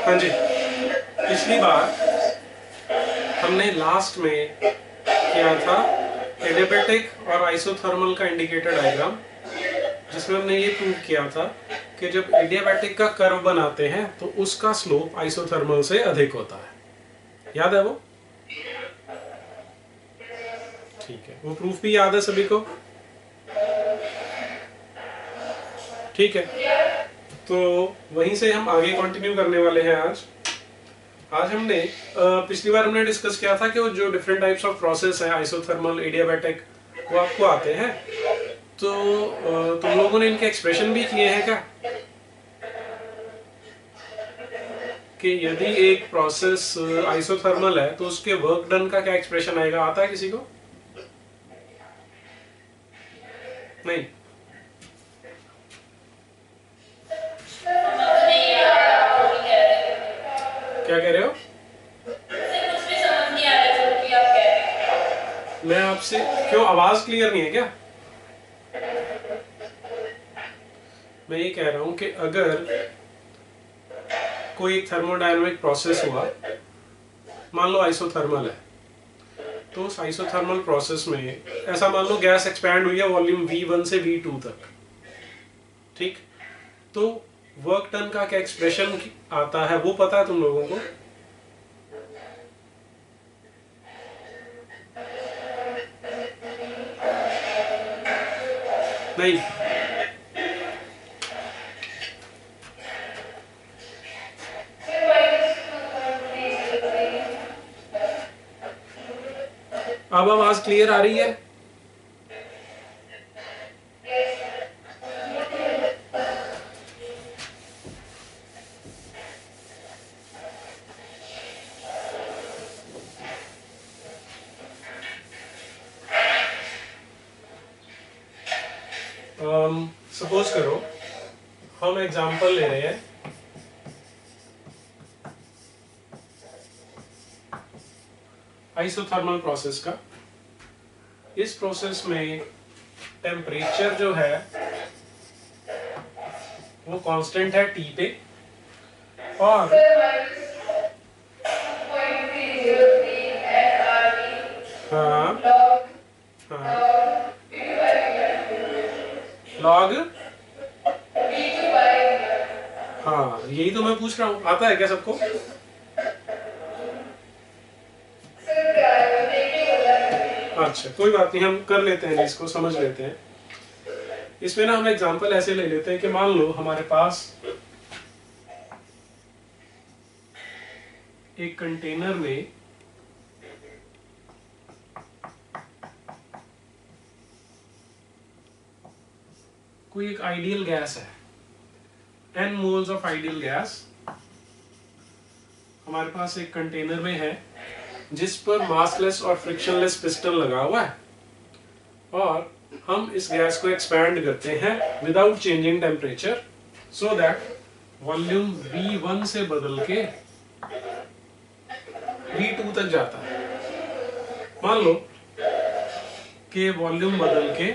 हाँ जी, पिछली बार हमने लास्ट में किया था एडियाबैटिक और आइसोथर्मल का इंडिकेटर डायग्राम, जिसमें हमने ये प्रूव किया था कि जब एडियाबैटिक का कर्व बनाते हैं तो उसका स्लोप आइसोथर्मल से अधिक होता है। याद है वो? ठीक है, वो प्रूफ भी याद है सभी को? ठीक है, तो वहीं से हम आगे कंटिन्यू करने वाले हैं। आज हमने पिछली बार हमने डिस्कस किया था कि वो जो डिफरेंट टाइप्स ऑफ प्रोसेस है, आइसोथर्मल, एडियाबैटिक, वो आपको आते हैं। तो तुम लोगों ने इनके एक्सप्रेशन भी किए हैं क्या, कि यदि एक प्रोसेस आइसोथर्मल है तो उसके वर्क डन का क्या एक्सप्रेशन आएगा? आता है किसी को? नहीं? क्या कह रहे हो? मैं आपसे क्यों, आवाज क्लियर नहीं है क्या? मैं ये कह रहा हूं कि अगर कोई एक थर्मोडायनामिक प्रोसेस हुआ, मान लो आइसोथर्मल है, तो उस आइसोथर्मल प्रोसेस में ऐसा मान लो गैस एक्सपैंड हुई है वॉल्यूम V1 से V2 तक, ठीक? तो वर्क डन का क्या एक्सप्रेशन आता है वो पता है तुम लोगों को? नहीं? अब आवाज क्लियर आ रही है? सपोज करो हम एग्जांपल ले रहे हैं आइसोथर्मल प्रोसेस का। इस प्रोसेस में टेम्परेचर जो है वो कांस्टेंट है T पे, और हाँ लॉग, हाँ यही तो मैं पूछ रहा हूँ, आता है क्या सबको? अच्छा कोई बात नहीं, हम कर लेते हैं, इसको समझ लेते हैं। इसमें ना हम एग्जांपल ऐसे ले लेते हैं कि मान लो हमारे पास एक कंटेनर में कोई एक आइडियल गैस है, N moles of ideal gas हमारे पास एक कंटेनर में है, जिस पर मासलेस और फ्रिक्शनलेस पिस्टन लगा हुआ है, और हम इस गैस को एक्सपैंड करते हैं without changing temperature, so that volume V1 से बदल के V2 तक जाता है। मान लो कि वॉल्यूम बदल के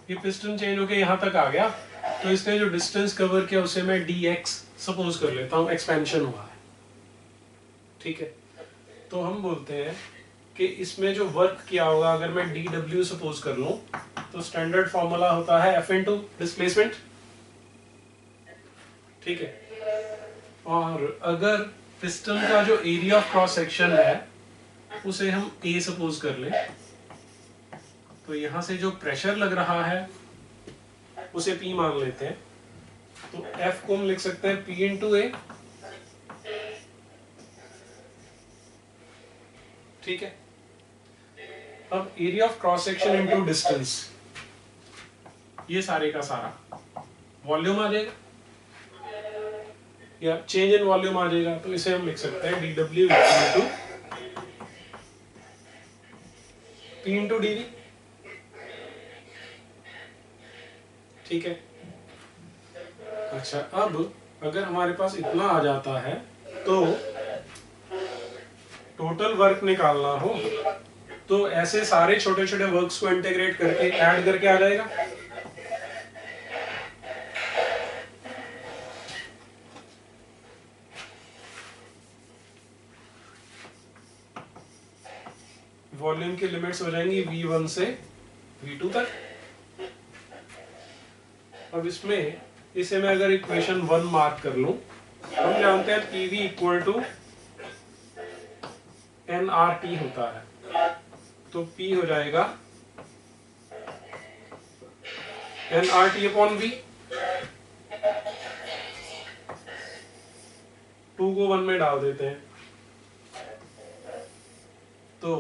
ये पिस्टन चेंज होके यहां तक आ गया, तो इसने जो डिस्टेंस कवर किया उसे मैं dx सपोज कर लेता हूं, एक्सपेंशन हुआ है, ठीक है? तो हम बोलते हैं कि इसमें जो वर्क किया होगा, अगर मैं dw सपोज कर लूं, तो स्टैंडर्ड फॉर्मूला होता है F इनटू डिस्प्लेसमेंट, ठीक है? और अगर पिस्टन का जो एरिया ऑफ क्रॉस सेक्शन है उसे हम A सपोज कर लें, तो यहां से जो प्रेशर लग रहा है उसे P मान लेते हैं, तो F को हम लिख सकते हैं P इंटू A, ठीक है? अब area of cross section into distance, ये सारे का सारा वॉल्यूम आ जाएगा या चेंज इन वॉल्यूम आ जाएगा, तो इसे हम लिख सकते हैं dw into P into dv, ठीक है? अच्छा, अब अगर हमारे पास इतना आ जाता है तो टोटल वर्क निकालना हो तो ऐसे सारे छोटे छोटे वर्क्स को इंटीग्रेट करके ऐड करके आ जाएगा, वॉल्यूम की लिमिट्स हो जाएंगी V1 से V2 तक। अब इसमें इसे मैं अगर इक्वेशन 1 मार्क कर लूं, हम जानते हैं PV इक्वल टू nRT होता है, तो P हो जाएगा nRT अपॉन V। 2 को 1 में डाल देते हैं, तो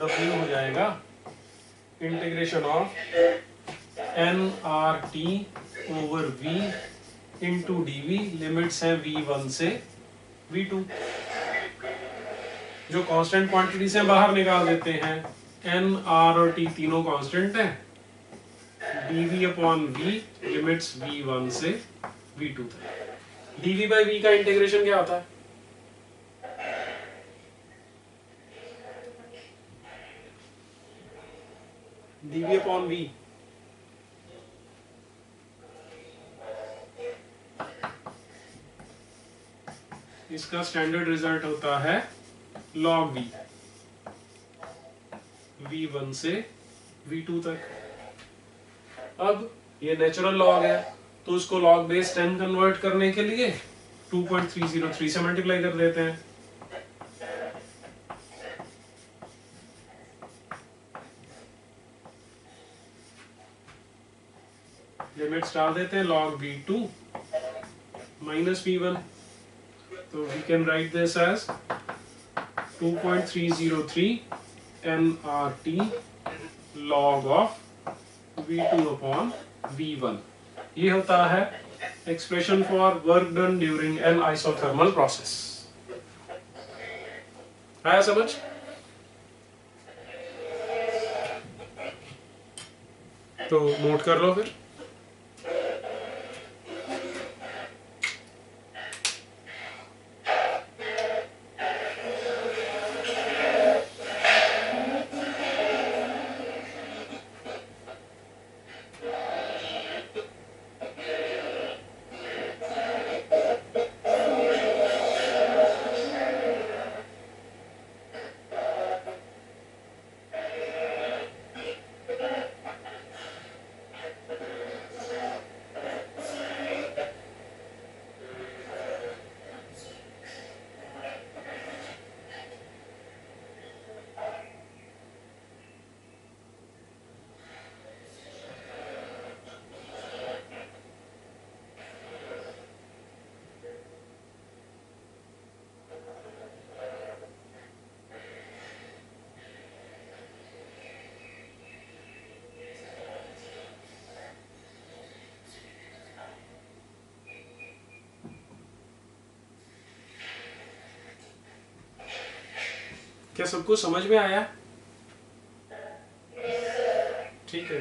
W हो जाएगा integration of nRT over V into dV। Limits हैं V1 से V2। जो कांस्टेंट क्वांटिटी से बाहर निकाल देते हैं, n, r और t तीनों कांस्टेंट हैं। dV upon V limits V1 से V2 तक। dV बाई V का इंटीग्रेशन क्या होता है? dV अपॉन V इसका स्टैंडर्ड रिजल्ट होता है log V, V1 से V2 तक। अब ये नेचुरल लॉग है, तो उसको लॉग बेस 10 कन्वर्ट करने के लिए 2.303 से मल्टीप्लाई कर देते हैं। लिमिट्स डाल देते हैं log V2 माइनस V1, तो we can write this as 2.303 nRT log of V2 upon V1। ये होता है expression for work done during an isothermal process. आया समझ? तो नोट कर लो फिर। क्या सबको समझ में आया? ठीक है।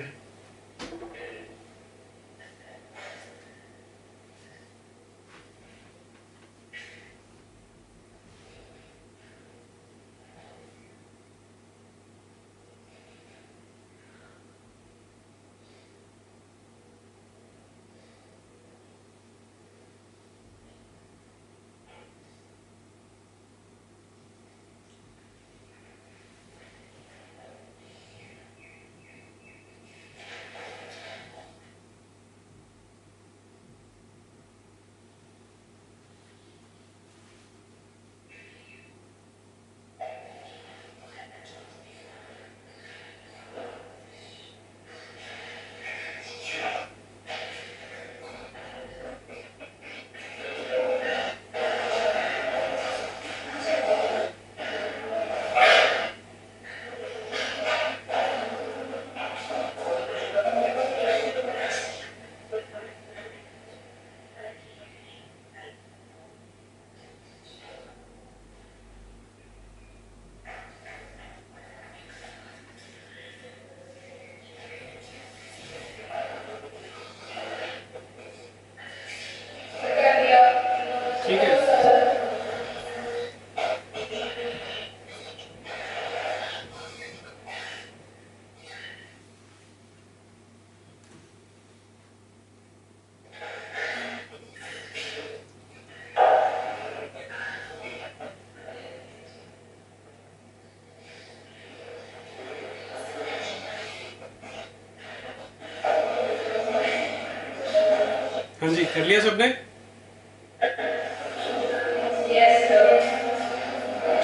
हाँ जी, कर लिया सबने?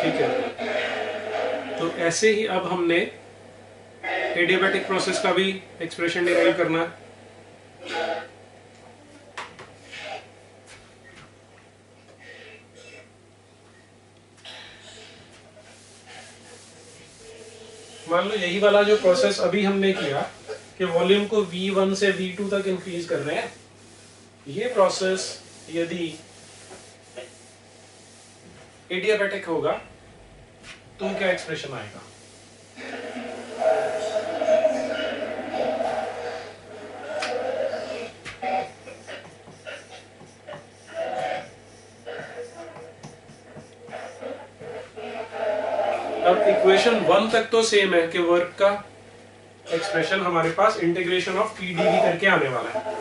ठीक है, तो ऐसे ही अब हमने एडियाबैटिक प्रोसेस का भी एक्सप्रेशन डिराइव करना है। मान लो यही वाला जो प्रोसेस अभी हमने किया कि वॉल्यूम को V1 से V2 तक इंक्रीज कर रहे हैं, ये प्रोसेस यदि एडियाबैटिक होगा तो क्या एक्सप्रेशन आएगा? अब इक्वेशन 1 तक तो सेम है कि वर्क का एक्सप्रेशन हमारे पास इंटीग्रेशन ऑफ PdV करके आने वाला है।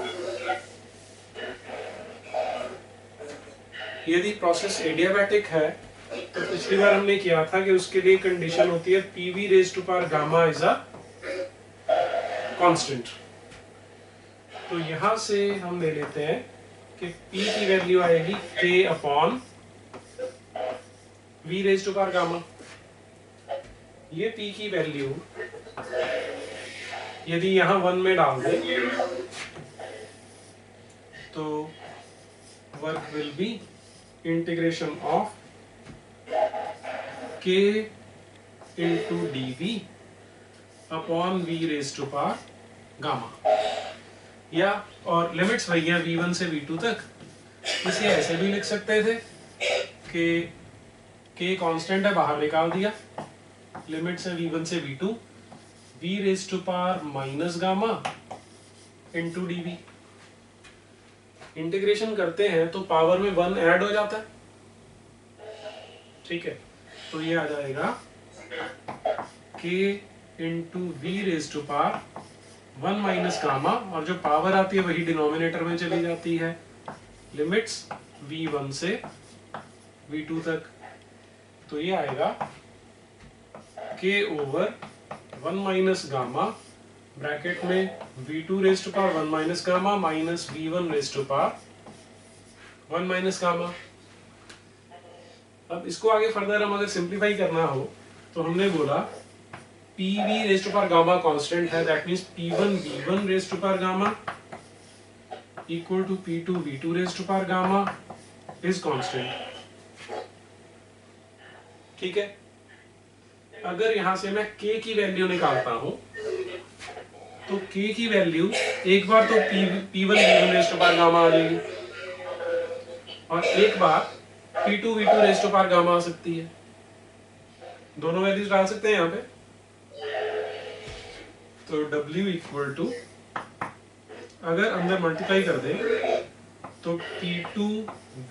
यदि प्रोसेस एडियाबैटिक है तो पिछली बार हमने किया था कि उसके लिए कंडीशन होती है PV raise to power gamma is a constant. तो यहां से हम ले लेते हैं कि P की वैल्यू आएगी K upon V raise to power gamma. ये P की वैल्यू यदि यहां 1 में डाल दें तो work will be integration of K into dV upon V raise to power gamma, या और लिमिट्स वही हैं V1 से V2 तक। इसे ऐसे भी लिख सकते थे कि K कांस्टेंट है, बाहर निकाल दिया, लिमिट्स है V1 से V2, V raise to power minus gamma into dV। Integration करते हैं तो पावर में 1 ऐड हो जाता है, ठीक है, तो ये आ जाएगा K into V raise to power 1 minus gamma, और जो पावर आती है वही डिनोमिनेटर में चली जाती है, लिमिट्स V1 से V2 तक, तो ये आएगा K over 1 minus gamma bracket में V2 raise to power 1 minus gamma minus V1 raise to power 1 minus gamma. अब इसको आगे फर्दर हम अगर सिंप्लीफाई करना हो तो हमने बोला PV raise to power gamma constant है, that means P1 V1 raise to power gamma equal to P2 V2 raise to power gamma is constant. ठीक है, अगर यहां से मैं K की वैल्यू निकालता हूं तो K की वैल्यू एक बार तो P1 V1 raise to power gamma आ जाएगी और एक बार P2 V2 raise to power gamma आ सकती है। दोनों वैल्यूज डाल सकते हैं यहाँ पे, तो W इक्वल टू अगर अंदर मल्टीप्लाई कर दे तो P2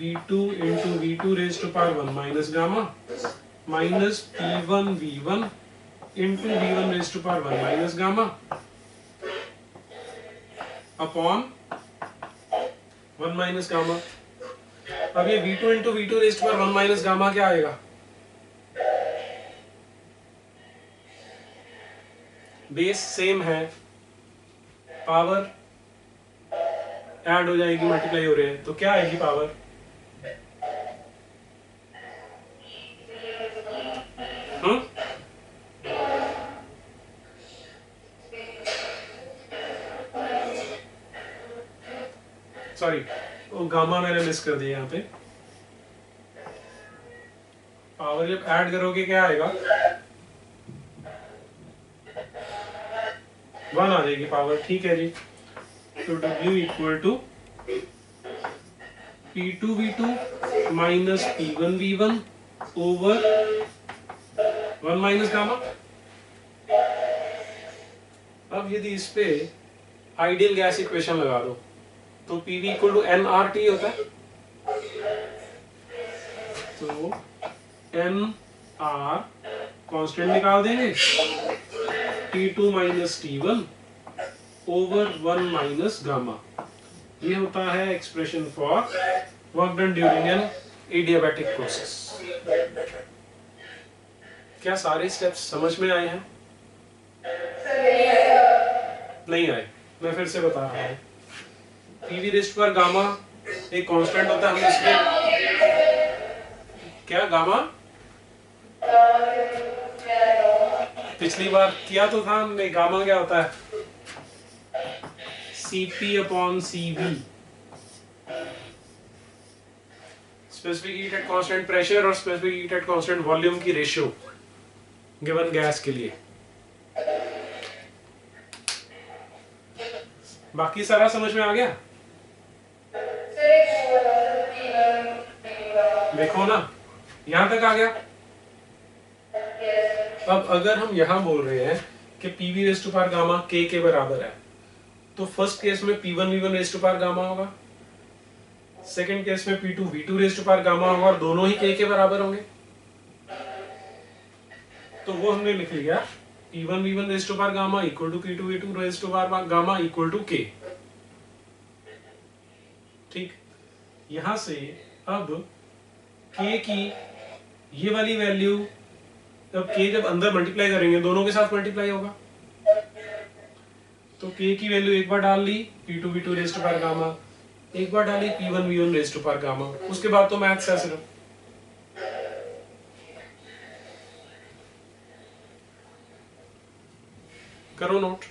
V2 into V2 raise to power 1 minus gamma minus P1 V1 into V1 raise to power 1 minus gamma upon 1 minus gamma. अब ये V2 into V2 raise to power 1 minus gamma क्या आएगा? Base same है, power add हो जाएगी, multiply हो रहे हैं, तो क्या आएगी पावर? सॉरी, वो गामा मैंने मिस कर दिया यहाँ पे। पावर जब ऐड करोगे क्या आएगा? 1 आ जाएगी पावर, ठीक है जी। तो W equal to P2 V2 minus P1 V1 over 1 minus gamma. अब यदि इस पे आइडियल गैस इक्वेशन लगा दो तो PV इक्वल टू nRT होता है, तो nR कांस्टेंट निकाल देंगे, T2 minus T1 over 1 minus gamma. ये होता है expression for work done during N adiabatic process. क्या सारे स्टेप्स समझ में आए हैं? नहीं आए? मैं फिर से बता रहा हूं। पीवी रेस्ट पर गामा एक कांस्टेंट होता है, हमने इसमें क्या गामा पिछली बार किया तो था हमने, गामा क्या होता है, Cp upon Cv, specific heat at constant pressure और specific heat at constant volume की रेशियो गिवन गैस के लिए। बाकी सारा समझ में आ गया? देखो ना, यहां तक आ गया। अब अगर हम यहां बोल रहे हैं कि PV raise to power gamma के बराबर है, तो फर्स्ट केस में P1 V1 raise to power gamma होगा, सेकंड केस में P2 V2 raise to power gamma होगा, और दोनों ही के बराबर होंगे। तो वो हमने लिख लिया P1 V1 raise to power gamma equal to P2 V2 raise to power gamma equal to K. ठीक, यहां से अब के की ये वाली वैल्यू, अब के जब अंदर मल्टीप्लाई करेंगे दोनों के साथ मल्टीप्लाई होगा, तो के की वैल्यू एक बार डाल ली P2 V2 raise to power gamma, एक बार डाली P1 V1 raise to power gamma, उसके बाद तो मैथ्स है सिर्फ। करो नोट।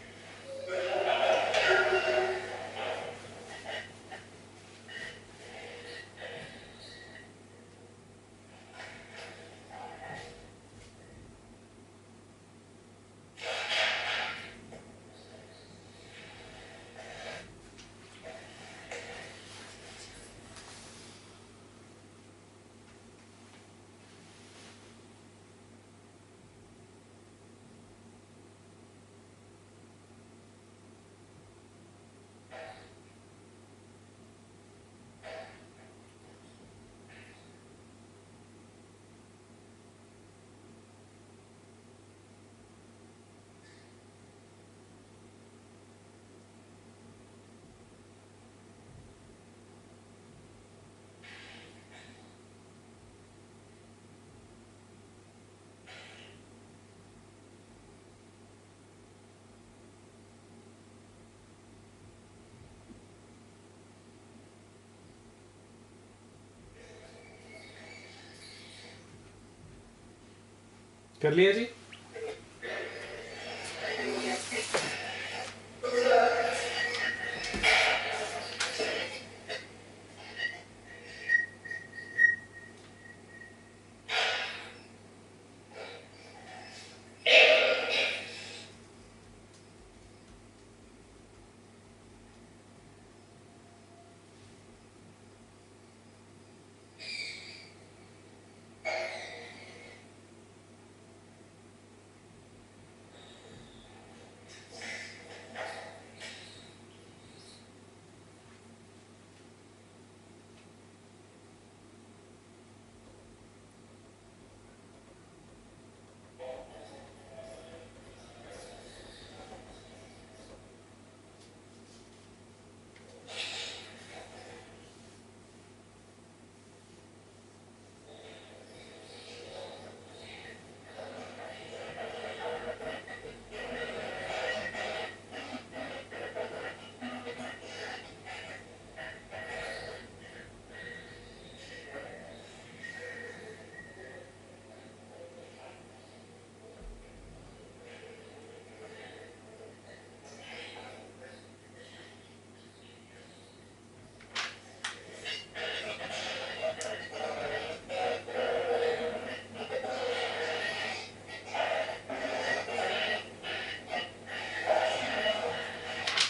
कर लिया जी?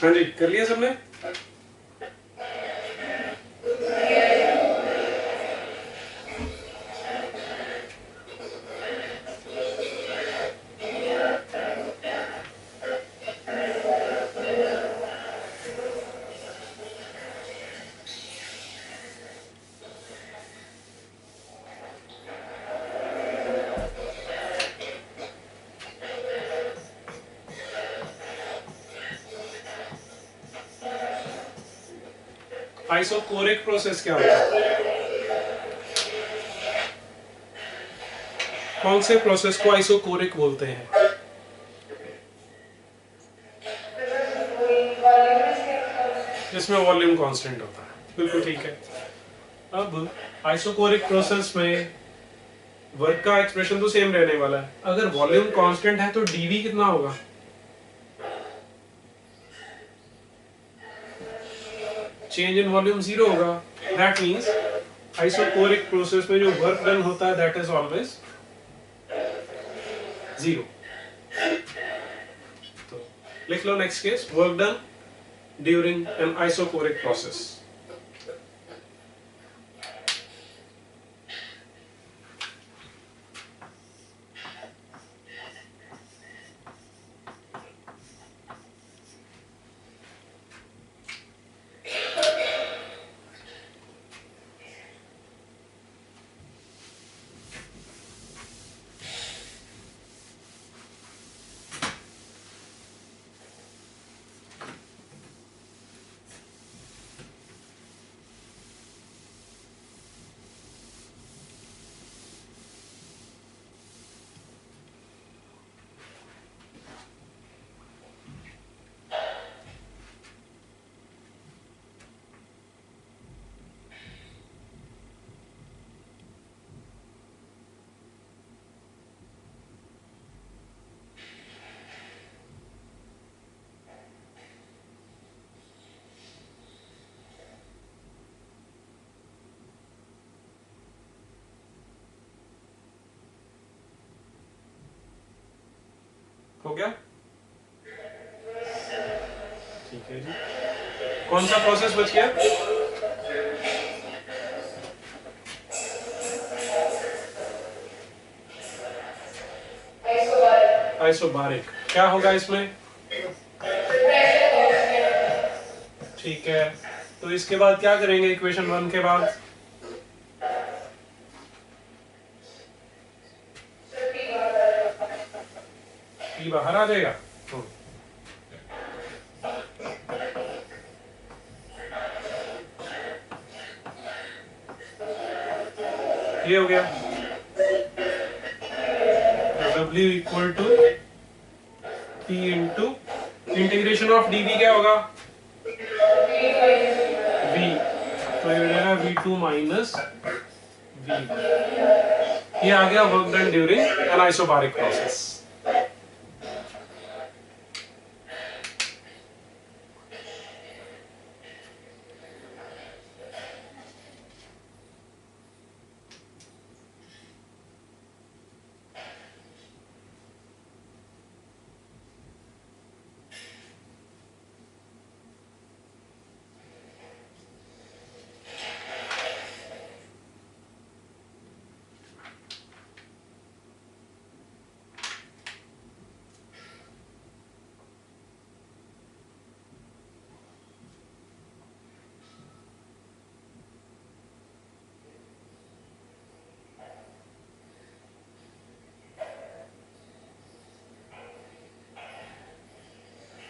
हाँ जी, कर लिया सबने? आइसोकोरिक प्रोसेस क्या होता है? कौन से प्रोसेस को आइसोकोरिक बोलते हैं? जिसमें वॉल्यूम कांस्टेंट होता है, बिल्कुल ठीक है। अब आइसोकोरिक प्रोसेस में वर्क का एक्सप्रेशन तो सेम रहने वाला है। अगर वॉल्यूम कांस्टेंट है तो डीवी कितना होगा? चेंज इन वॉल्यूम जीरो होगा। दैट मींस आइसोकोरिक प्रोसेस में जो वर्क डन होता है दैट इज ऑलवेज जीरो। तो लिख लो next case, work done during an isochoric process. हो गया? ठीक है जी। कौन सा प्रोसेस बच गया? आइसोबारिक। क्या होगा इसमें? ठीक है, तो इसके बाद क्या करेंगे इक्वेशन 1 के बाद? पी बाहर आ जाएगा। ये हो गया W equal to P into integration of dV क्या होगा? V, तो ये हो जाएगा V2 माइनस V1। ये आ गया work done during N isobaric process.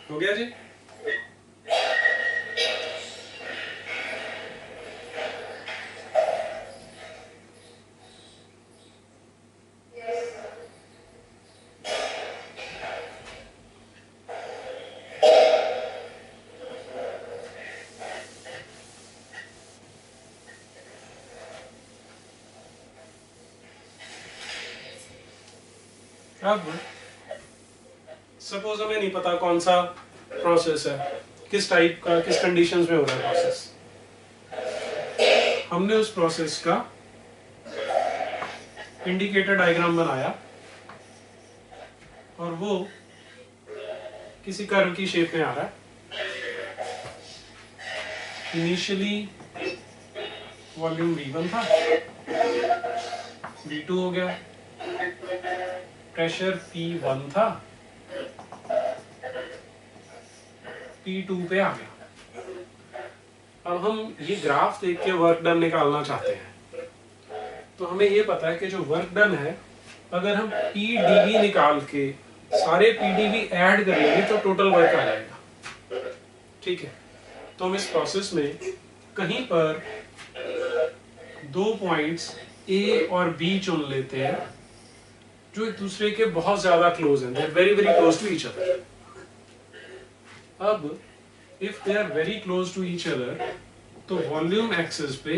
हो गया जी? अब सपोज हमें नहीं पता कौन सा प्रोसेस है, किस टाइप का, किस कंडीशंस में हो रहा है प्रोसेस। हमने उस प्रोसेस का इंडिकेटर डायग्राम बनाया और वो किसी कर्व की शेप में आ रहा है। इनिशियली वॉल्यूम V1 था, V2 हो गया, प्रेशर P1 था, P2 पे आ गया। अब हम ये ग्राफ देख के वर्क डन निकालना चाहते हैं, तो हमें ये पता है कि जो वर्क डन है, अगर हम PdV निकाल के सारे PdV ऐड कर लेंगे तो टोटल वर्क आ जाएगा। ठीक है, तो हम इस प्रोसेस में कहीं पर दो पॉइंट्स A और B चुन लेते हैं जो एक दूसरे के बहुत ज्यादा क्लोज हैं, very very close to each other. अब if they are very close to each other, तो वॉल्यूम एक्सिस पे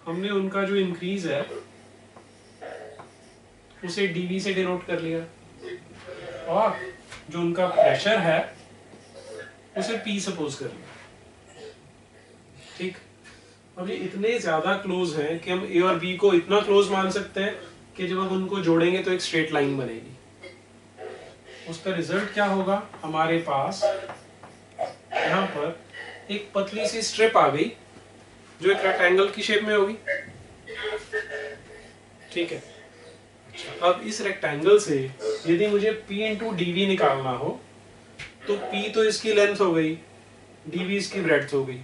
हमने उनका जो इंक्रीज है उसे dV से डिनोट कर लिया, और जो उनका प्रेशर है उसे P सपोज कर लिया। ठीक, अब ये इतने ज्यादा क्लोज हैं कि हम A और B को इतना क्लोज मान सकते हैं कि जब हम उनको जोड़ेंगे तो एक स्ट्रेट लाइन बनेगी। उसका रिजल्ट क्या होगा, हमारे पास यहाँ पर एक पतली सी स्ट्रिप आ गई जो एक रेक्टेंगल की शेप में होगी। ठीक है, अब इस रेक्टेंगल से यदि मुझे P इंटू dV निकालना हो, तो P तो इसकी लेंथ हो गई, dV इसकी ब्रेड्थ हो गई,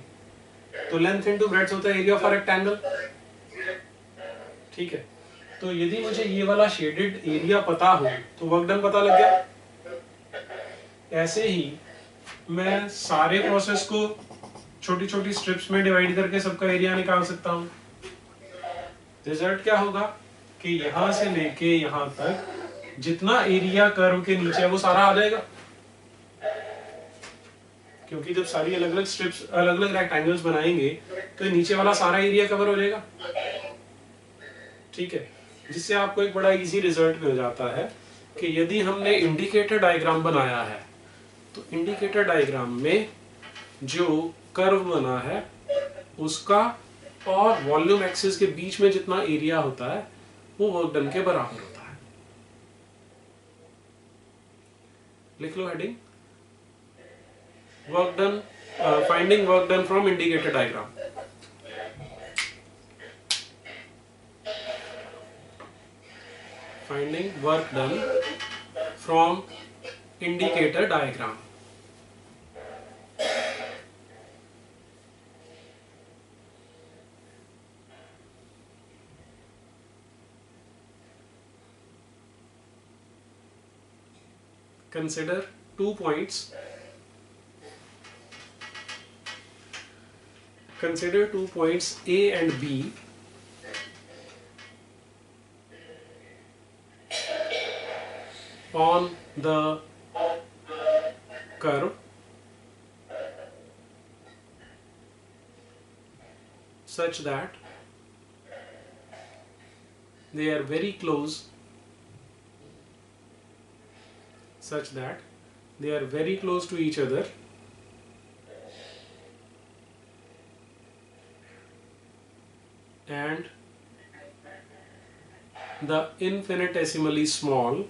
तो लेंथ इंटू ब्रेड्थ होता है एरिया ऑफ अ रेक्टेंगल। ठीक है, तो यदि मुझे ये वाला शेडेड एरिया पता हो तो वर्क डन पता लग गया। ऐसे ही मैं सारे प्रोसेस को छोटी छोटी स्ट्रिप्स में डिवाइड करके सबका एरिया निकाल सकता हूँ। रिजल्ट क्या होगा कि यहां से लेके यहां तक जितना एरिया कर्व के नीचे है वो सारा आ जाएगा, क्योंकि जब सारी अलग अलग स्ट्रिप्स अलग अलग रेक्टेंगल्स बनाएंगे तो नीचे वाला सारा एरिया कवर हो जाएगा। ठीक है, जिससे आपको एक बड़ा इजी रिजल्ट मिल जाता है कि यदि हमने इंडिकेटर डायग्राम बनाया है तो इंडिकेटर डायग्राम में जो कर्व बना है उसका और वॉल्यूम एक्सिस के बीच में जितना एरिया होता है वो वर्क डन के बराबर होता है। लिख लो heading, work done, finding work done from indicator diagram. Finding work done from indicator diagram. Consider 2 points. Consider 2 points A and B on the curve such that they are very close, to each other, and the infinitesimally small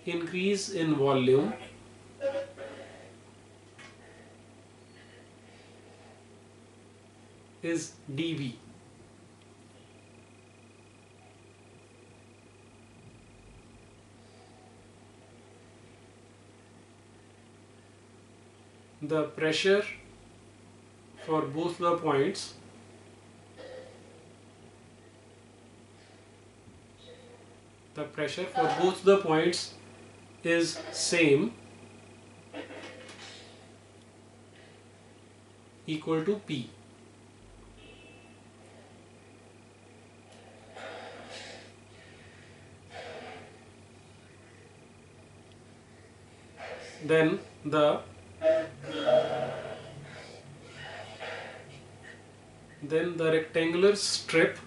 increase in volume is dV. The pressure for both the points is same, equal to P. Then the rectangular strip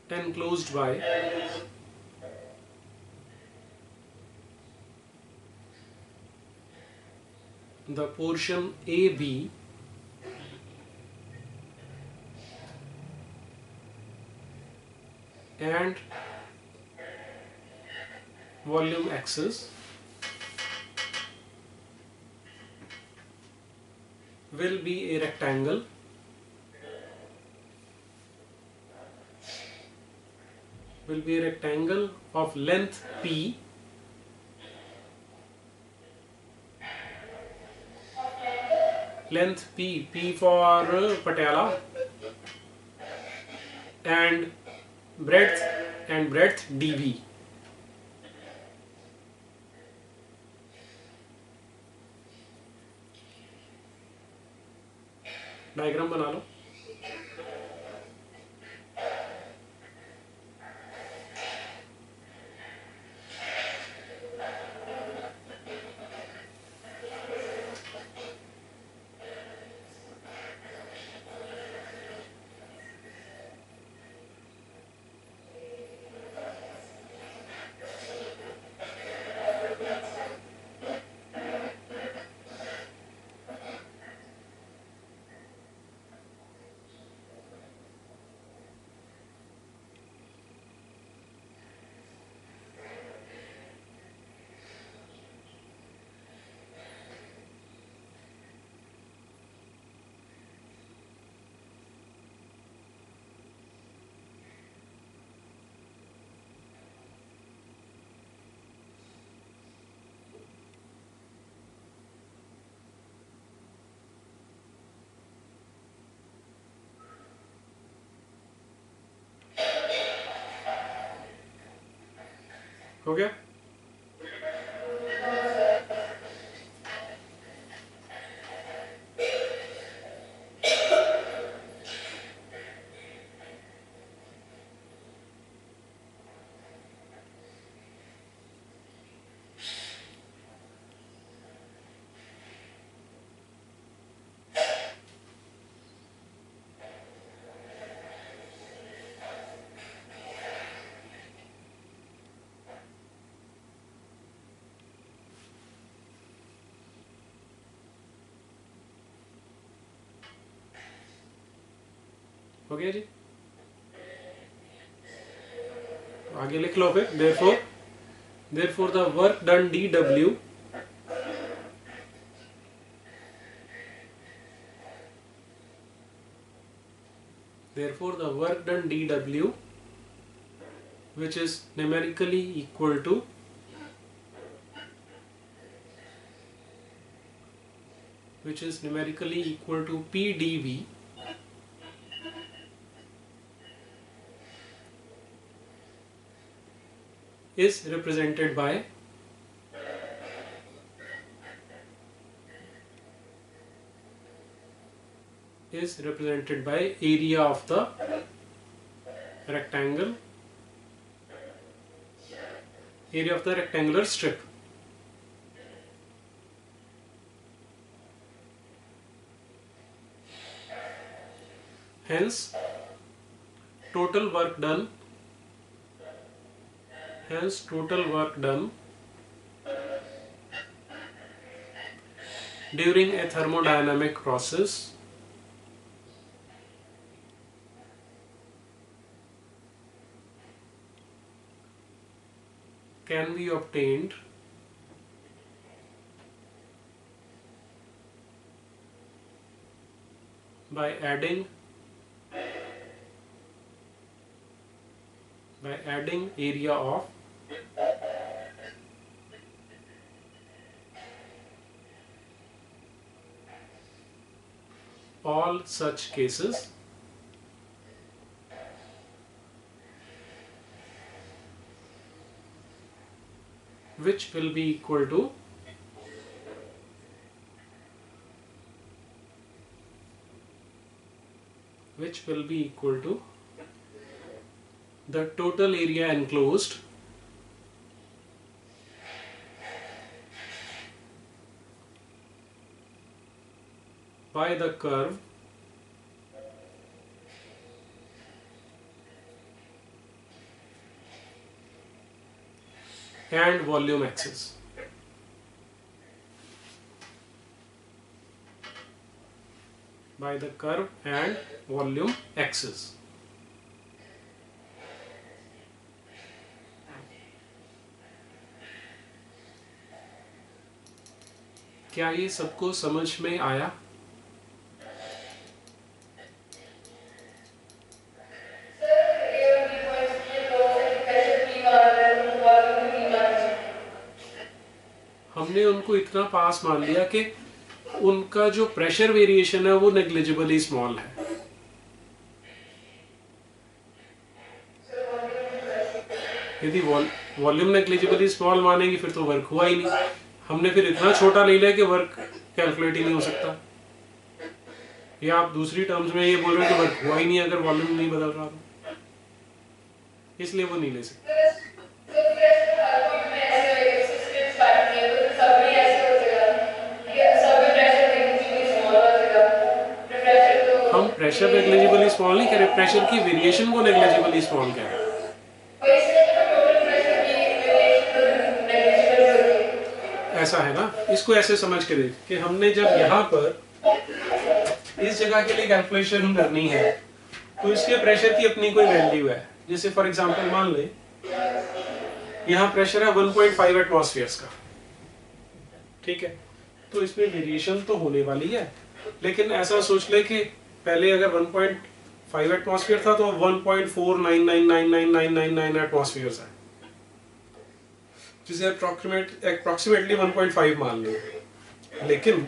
enclosed by the portion AB and volume axis will be a rectangle of length P P for Patiala, and breadth dV. Diagram बना लो। हो गया? हो गया जी? आगे लिख लो फिर। therefore the work done dw which is numerically equal to pdv is represented by area of the rectangular strip. Hence total work done during a thermodynamic process can be obtained by adding area of all such cases which will be equal to the total area enclosed by the curve and volume axis. क्या ये सबको समझ में आया? हमने उनको इतना पास मान लिया कि उनका जो प्रेशर वेरिएशन है वो नेग्लिजिबली स्मॉल है। यदि वॉल्यूम नेग्लिजिबली स्मॉल मानेंगे फिर तो वर्क हुआ ही नहीं। हमने फिर इतना छोटा ले लिया कि वर्क कैलकुलेट ही नहीं हो सकता। या आप दूसरी टर्म्स में ये बोल रहे हो कि वर्क हुआ ही नहीं अगर वॉल्यूम नहीं बदल रहा तो, इसलिए वो नहीं ले सकते। हम प्रेशर नेग्लिजिबली स्मॉल नहीं कह रहे, प्रेशर की वेरिएशन को नेग्लिजिबली स्मॉल कह रहे हैं। ऐसा है ना, इसको ऐसे समझ के देख कि हमने जब यहाँ पर इस जगह के लिए कैलकुलेशन करनी है तो इसके प्रेशर की अपनी कोई वैल्यू है। जैसे फॉर एग्जांपल मान ले यहाँ प्रेशर है 1.5 एटमॉस्फेयर्स का, ठीक है, तो इसमें वेरिएशन तो होने वाली है, लेकिन ऐसा सोच ले कि पहले अगर 1.5 एटमॉस्फेयर था तो 1.4999999 एटमॉस्फेयर्स है, जिसे अप्रॉक्सीमेटली 1.5 मान लो। लेकिन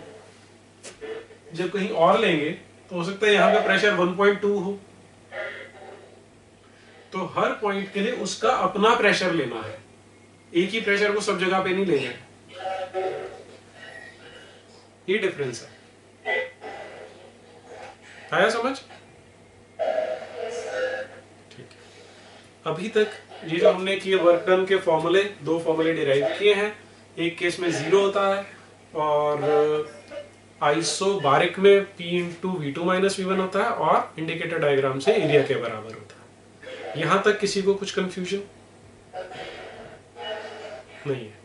जब कहीं और लेंगे तो हो सकता है यहाँ का प्रेशर 1.2 हो, तो हर पॉइंट के लिए उसका अपना प्रेशर लेना है, एक ही प्रेशर को सब जगह पे नहीं लेना है। ये डिफरेंस है, आया समझ? ठीक है, अभी तक ये जो हमने किए वर्क डन के फॉर्मूले, दो फॉर्मूले डिराइव किए हैं। एक केस में 0 होता है और आइसोबारिक में P into V2 minus V1 होता है और इंडिकेटर डायग्राम से एरिया के बराबर होता है। यहां तक किसी को कुछ कंफ्यूजन नहीं है?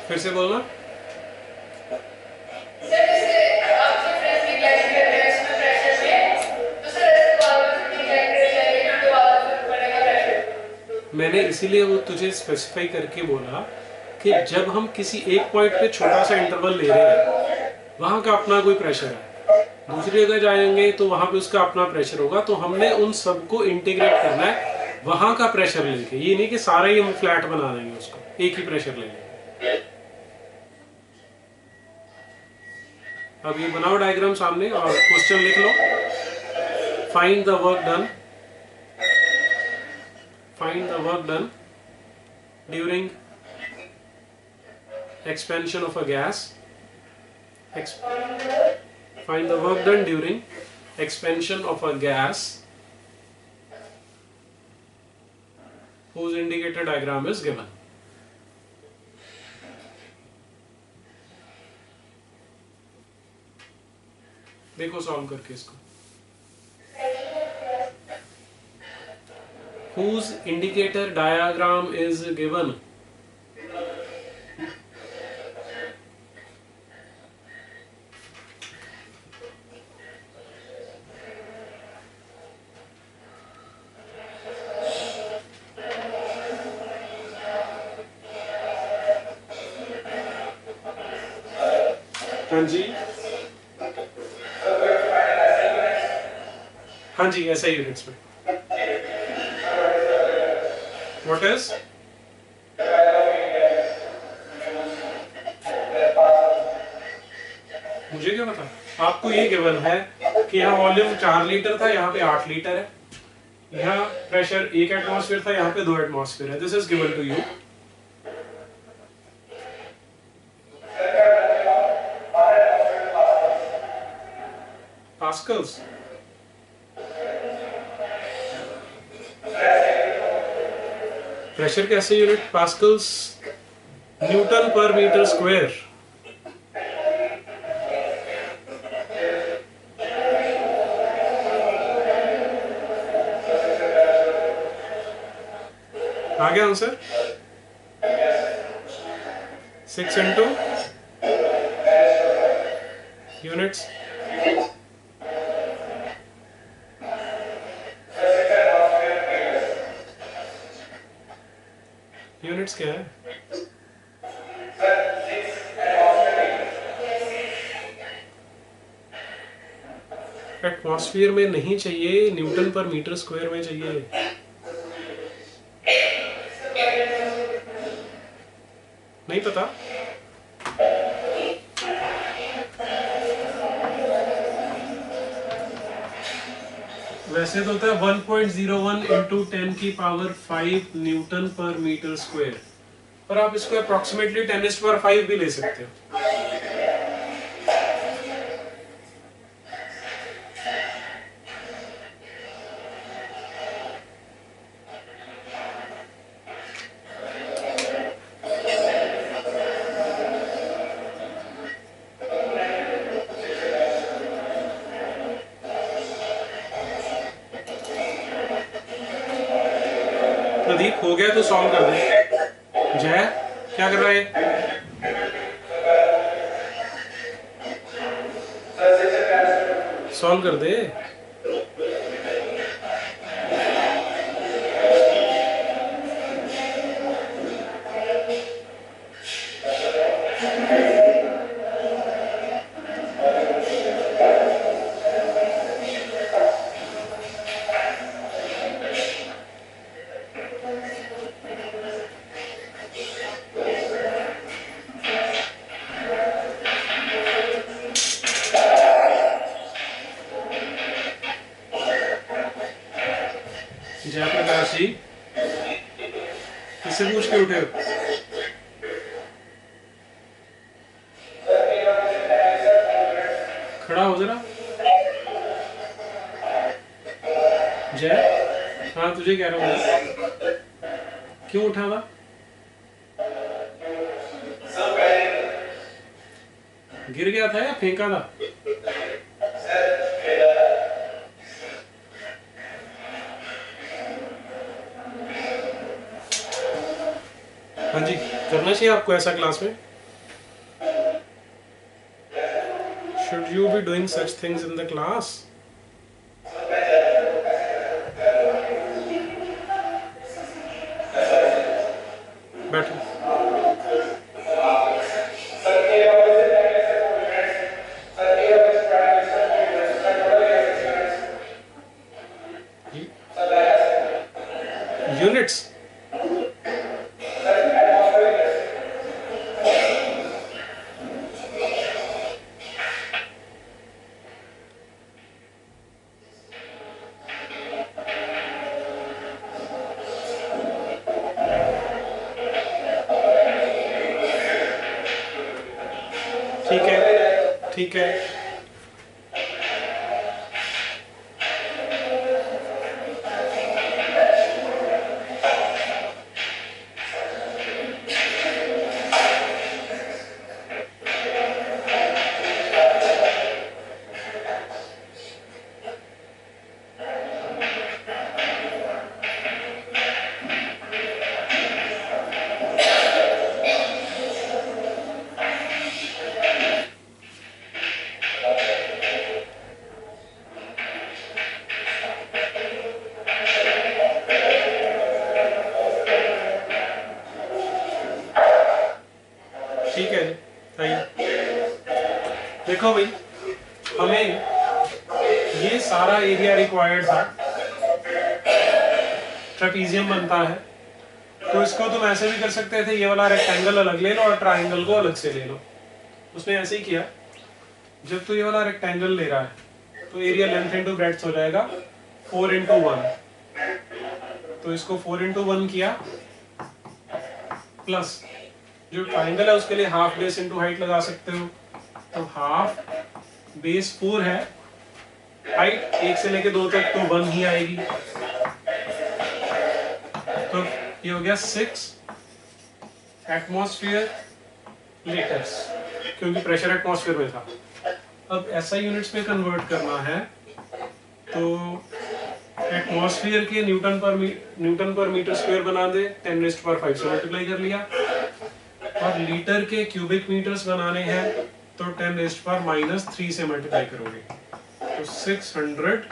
फिर से बोलना। मैंने इसीलिए वो तुझे स्पेसिफाई करके बोला कि जब हम किसी एक पॉइंट पे छोटा सा इंटरवल ले रहे हैं, वहां का अपना कोई प्रेशर है, दूसरी जगह जाएंगे तो वहां पे उसका अपना प्रेशर होगा, तो हमने उन सबको इंटीग्रेट करना है वहां का प्रेशर लेके। ये नहीं कि सारा ही हम फ्लैट बना देंगे, उसको एक ही प्रेशर ले लेंगे। अब ये बनाओ डायग्राम सामने और क्वेश्चन लिख लो। Find the work done, find the work done during expansion of a gas, find the work done during expansion of a gas whose indicator diagram is given. देखो सॉल्व करके इसको। whose indicator diagram is given. हाँ जी, हाँ जी, ऐसा ही units में। What is मुझे क्या पता, आपको ये गिवन है कि यहाँ वॉल्यूम 4 लीटर था, यहाँ पे 8 लीटर है, यहाँ प्रेशर 1 एटमॉस्फेयर था, यहाँ पे 2 एटमॉस्फेयर है। This is given to you. Pascals. Pressure कैसे unit? Pascals. Newton per metre square. आ गया आंसर? 6 into units. यूनिट्स क्या है? एटमॉस्फेयर में नहीं चाहिए, न्यूटन पर मीटर स्क्वायर में चाहिए। नहीं पता? वैसे तो होता है 1.01 इंटू 10 की power 5 Newton per metre square, पर आप इसको अप्रोक्सीमेटली 10⁵ भी ले सकते हो। प्रदीप हो गया तो सॉल्व कर दे। जय क्या कर रहा है? सॉल्व कर दे। जयप्रकाश जी किससे पूछ के उठे हो? खड़ा हो जरा। जय हाँ तुझे कह रहा हूँ, क्यों उठा था? गिर गया था या फेंका था? हाँ जी करना चाहिए आपको ऐसा क्लास में। Should you be doing such things in the class? बैठो। यूनिट्स ठीक है। ठीक है आइए देखो भाई, हमें ये सारा एरिया रिक्वायर्ड था, ट्रेपीजियम बनता है, तो इसको तुम ऐसे भी कर सकते थे, ये वाला रेक्टेंगल अलग ले लो और ट्राइंगल को अलग से ले लो। उसने ऐसे ही किया, जब तू ये वाला रेक्टेंगल ले रहा है तो एरिया लेंथ इंटू ब्रेड्थ हो जाएगा 4 इंटू 1, तो इसको 4 इंटू 1 किया, प्लस जो ट्राइंगल है उसके लिए हाफ बेस इंटू हाइट लगा सकते हो, तो हाफ बेस 4 है हाइट 1 से लेके 2 तक तो 1 ही आएगी, तो ये हो गया 6 एटमॉस्फेयर लीटर्स, क्योंकि प्रेशर एटमॉस्फेयर में था। अब ऐसा यूनिट्स में कन्वर्ट करना है, तो एटमॉस्फेयर के न्यूटन पर मीटर स्क्वायर बना दे, 10⁵ से मल्टीप्लाई कर लिया, और लीटर के क्यूबिक मीटर्स बनाने हैं तो 10⁻³ से मल्टीप्लाई करोगे, तो 600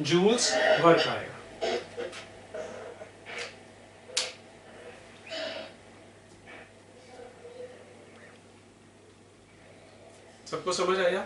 जूल्स वर्क आएगा। सबको समझ आया?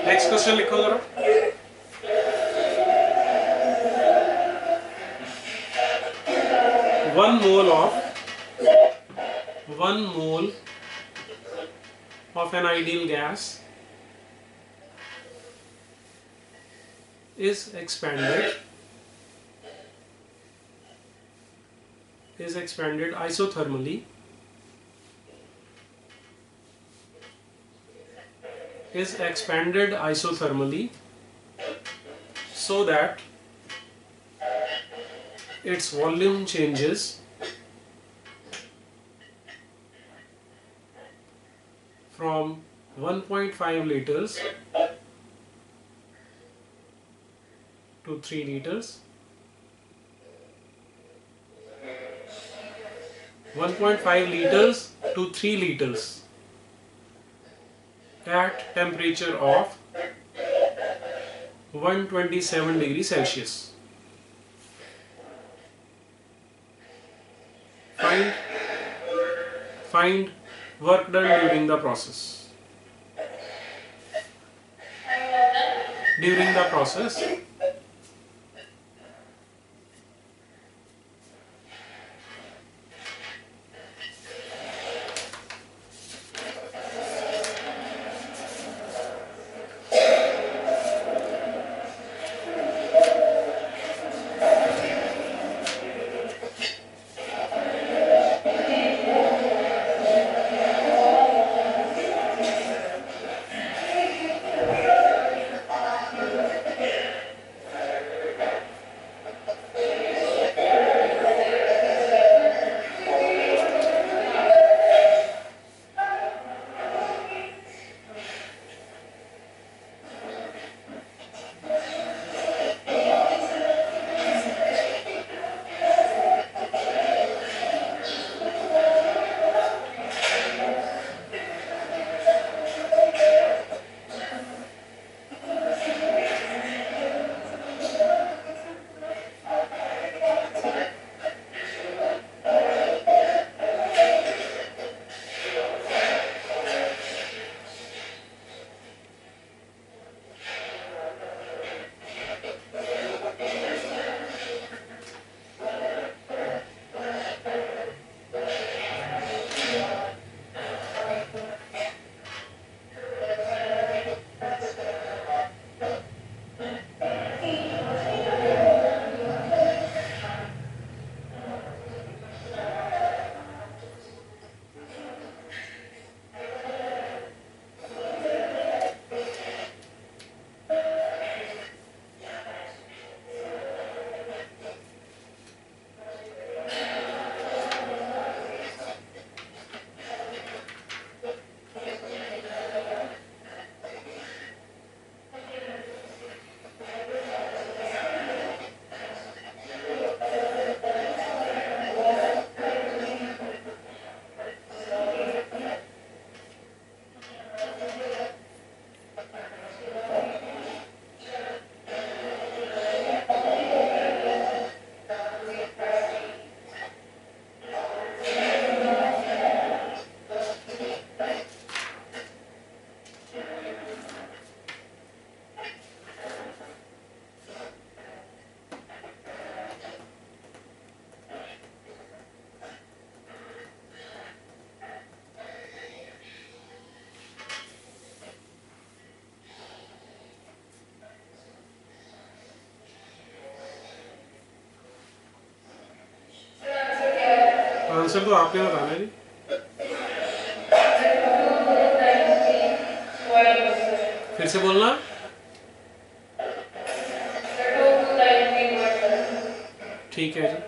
नेक्स्ट क्वेश्चन लिखो जरा। One mole of an ideal gas is expanded isothermally so that its volume changes from 1.5 liters to 3 liters, 1.5 liters to 3 liters at temperature of 127 degrees Celsius. Find work done during the process. Answer तो आपने बताना है जी। फिर से बोलना। ठीक है जी।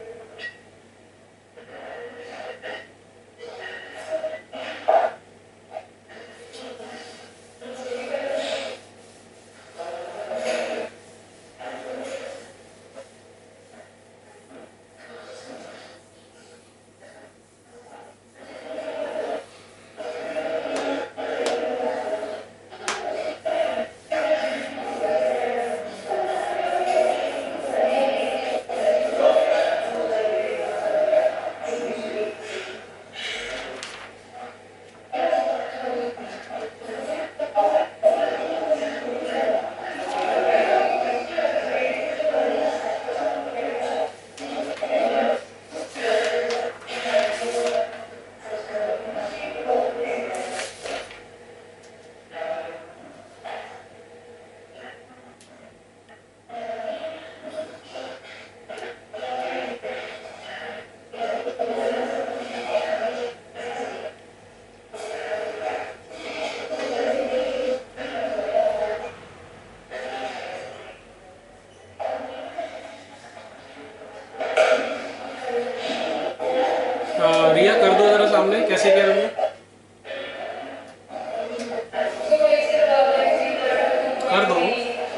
रिया कर दो जरा सामने, कैसे किया तुमने?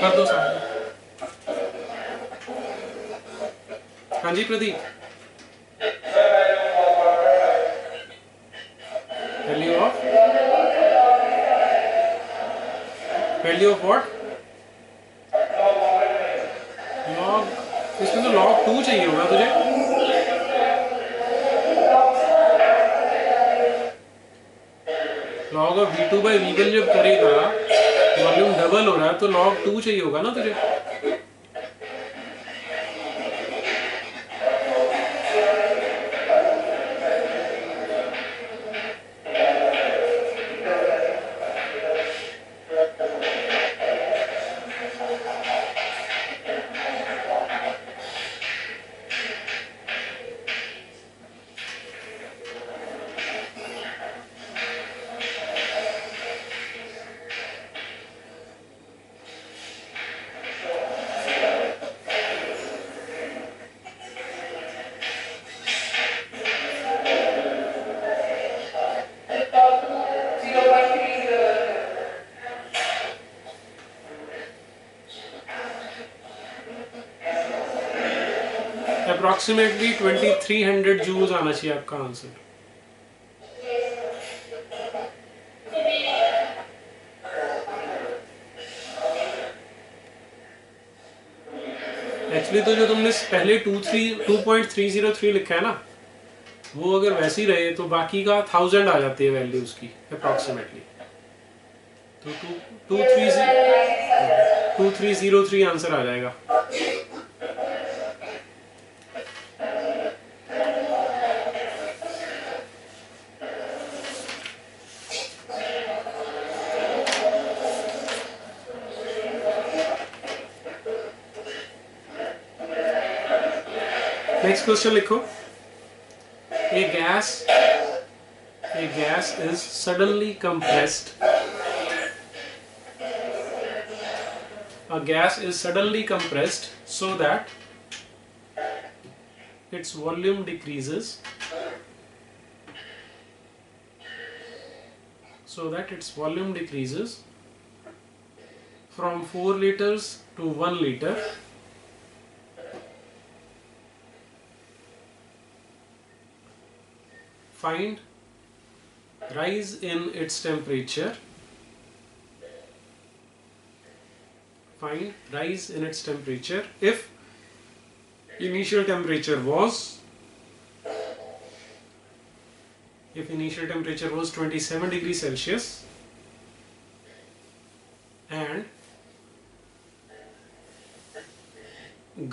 कर दो सामने। हाँ जी Pradeep. Value of what? Log, इसमें तो log 2 चाहिए होगा तुझे। log of v2 by v1 जब करेगा, वॉल्यूम डबल हो रहा है, तो log 2 चाहिए होगा ना तुझे। अप्रोक्सीमेटली 2300 जूल्स आना चाहिए आपका आंसर। एक्चुअली तो जो तुमने पहले 2.303 लिखा है ना, वो अगर वैसे ही रहे तो बाकी का 1000 आ जाती है वैल्यू उसकी अप्रोक्सीमेटली। तो 2303 आंसर आ जाएगा। नेक्स्ट क्वेश्चन लिखो। A gas is suddenly compressed. A gas is suddenly compressed so that its volume decreases. From 4 liters to 1 liter. Find rise in its temperature. If initial temperature was 27 degrees Celsius and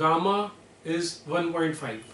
gamma is 1.5.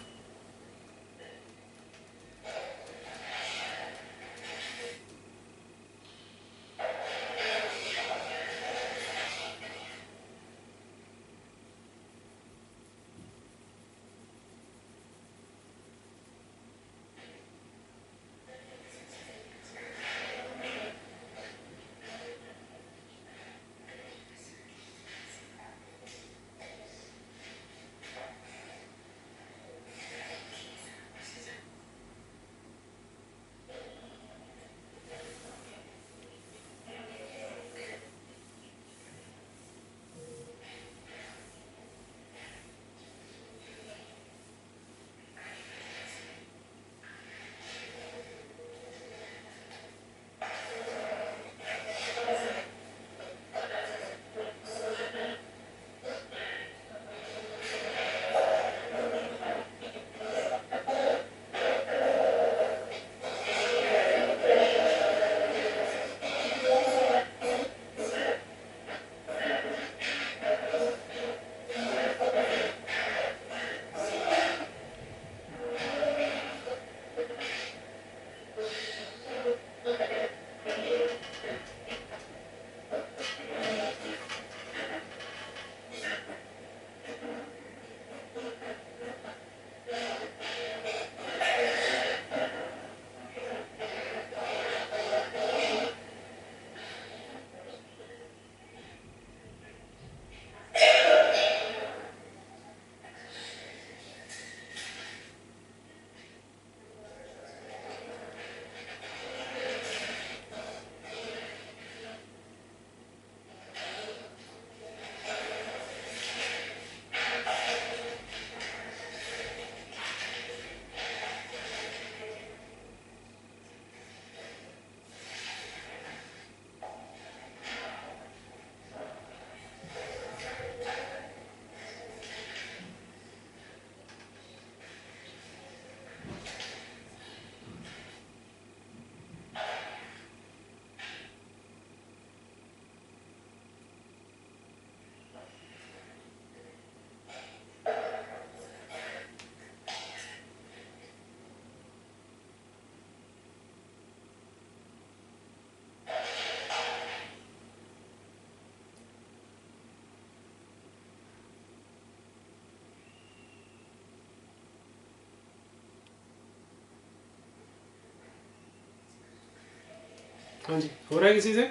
हाँ जी, हो रहा है किसी से?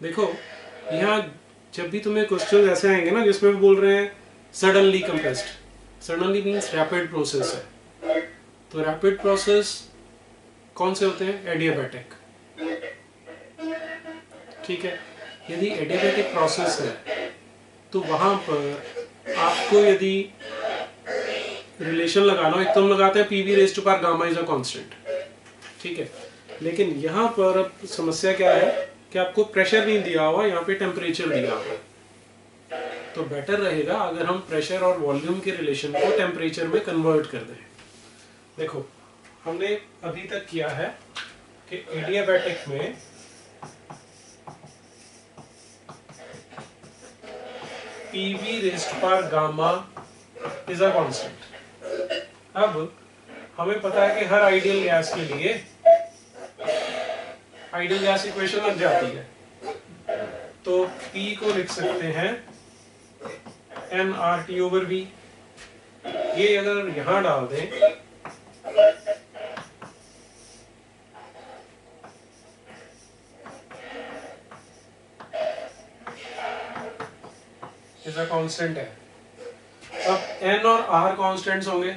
देखो यहाँ जब भी तुम्हें क्वेश्चन ऐसे आएंगे ना जिसमें भी बोल रहे हैं suddenly compressed, suddenly means rapid process है, तो रैपिड प्रोसेस कौन से होते हैं? एडियाबैटिक। ठीक है, यदि एडियाबैटिक प्रोसेस है तो वहां पर आपको यदि रिलेशन लगाना हो, एक तो हम लगाते हैं PV raise to power gamma is a constant, ठीक है, लेकिन यहाँ पर अब समस्या क्या है कि आपको प्रेशर नहीं दिया हुआ, यहाँ पे टेम्परेचर दिया हुआ है, तो बेटर रहेगा अगर हम प्रेशर और वॉल्यूम के रिलेशन को टेम्परेचर में कन्वर्ट कर दें। देखो हमने अभी तक किया है कि एडियाबैटिक में PV raised to power gamma is a constant. अब हमें पता है कि हर आइडियल गैस के लिए आइडियल गैस इक्वेशन लग जाती है, तो P को लिख सकते हैं nRT ओवर V। ये अगर यहां डाल दें इज अ कांस्टेंट है। अब N और R कांस्टेंट्स होंगे,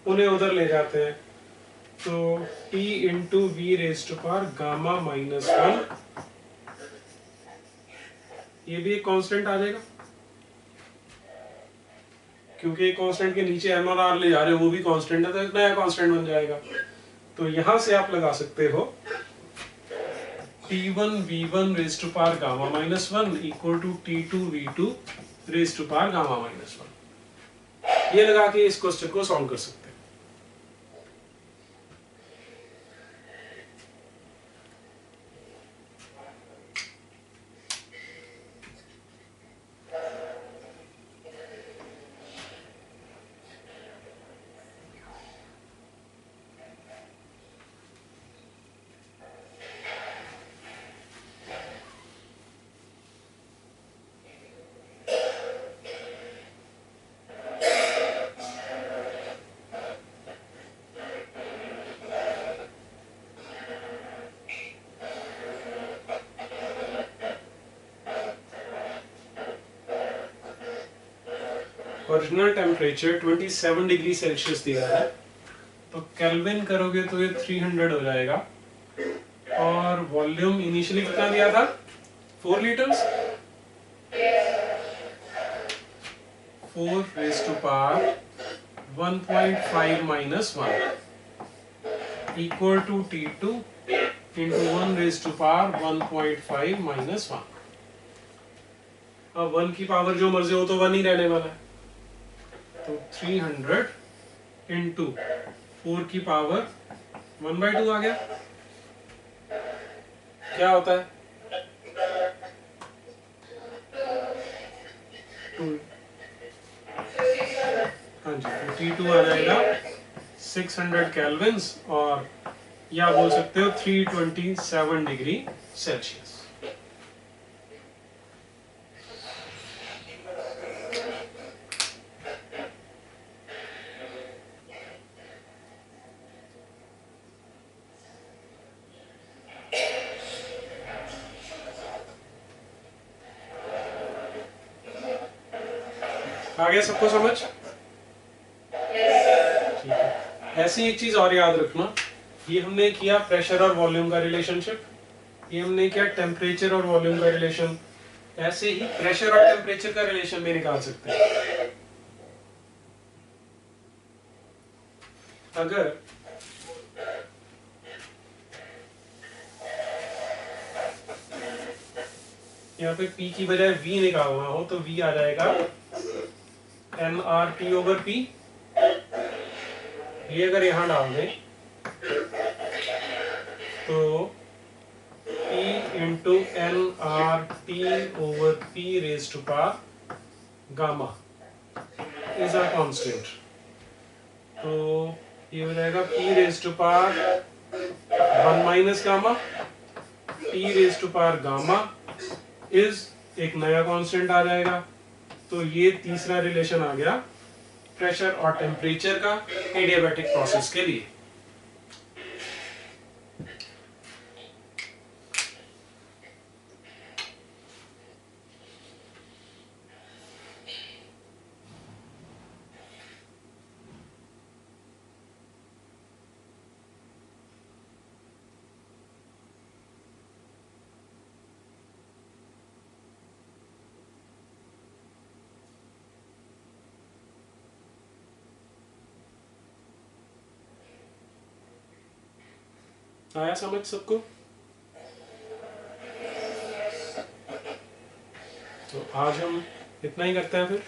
उन्हें उधर ले जाते हैं, तो T into V raise to power gamma minus 1, ये भी एक कांस्टेंट आ जाएगा क्योंकि एक कांस्टेंट के नीचे एम और आर ले जा रहे हो, वो भी कांस्टेंट है, तो एक नया कांस्टेंट बन जाएगा। तो यहां से आप लगा सकते हो T1 V1 raise to power gamma minus 1 equal to T2 V2 raise to power gamma minus 1। ये लगा के इस क्वेश्चन को सॉल्व कर सकते हैं। ओरिजिनल टेम्परेचर 27 डिग्री सेल्सियस दिया है, तो केल्विन करोगे तो ये 300 हो जाएगा, और वॉल्यूम इनिशियली कितना दिया था? 4 litres, 4 raise to power 1.5 minus 1 equal to T2 into 1 raise to power 1.5 minus 1। अब 1 की पावर जो मर्जी हो तो 1 ही रहने वाला है, तो 300 इंटू 4 की पावर 1/2 आ गया। क्या होता है? 2। हाँ जी, तो T2 आ जाएगा 600 केल्विन्स, और या बोल सकते हो 327 डिग्री सेल्सियस। आ गया सबको समझ? ठीक है, ऐसी एक चीज और याद रखना, ये हमने किया प्रेशर और वॉल्यूम का रिलेशनशिप, ये हमने किया टेम्परेचर और वॉल्यूम का रिलेशन, ऐसे ही प्रेशर और टेम्परेचर का रिलेशन भी निकाल सकते हैं। अगर यहाँ पे P की बजाय V निकालना हो तो V आ जाएगा nRT ओवर P। ये अगर यहाँ डाल दें तो P into nRT over P raise to power gamma is a constant, तो ये हो जाएगा P raise to power 1 minus gamma, P raise to power gamma is एक नया कांस्टेंट आ जाएगा। तो ये तीसरा रिलेशन आ गया प्रेशर और टेम्परेचर का एडियाबैटिक प्रोसेस के लिए। आया समझ सबको? तो आज हम इतना ही करते हैं फिर।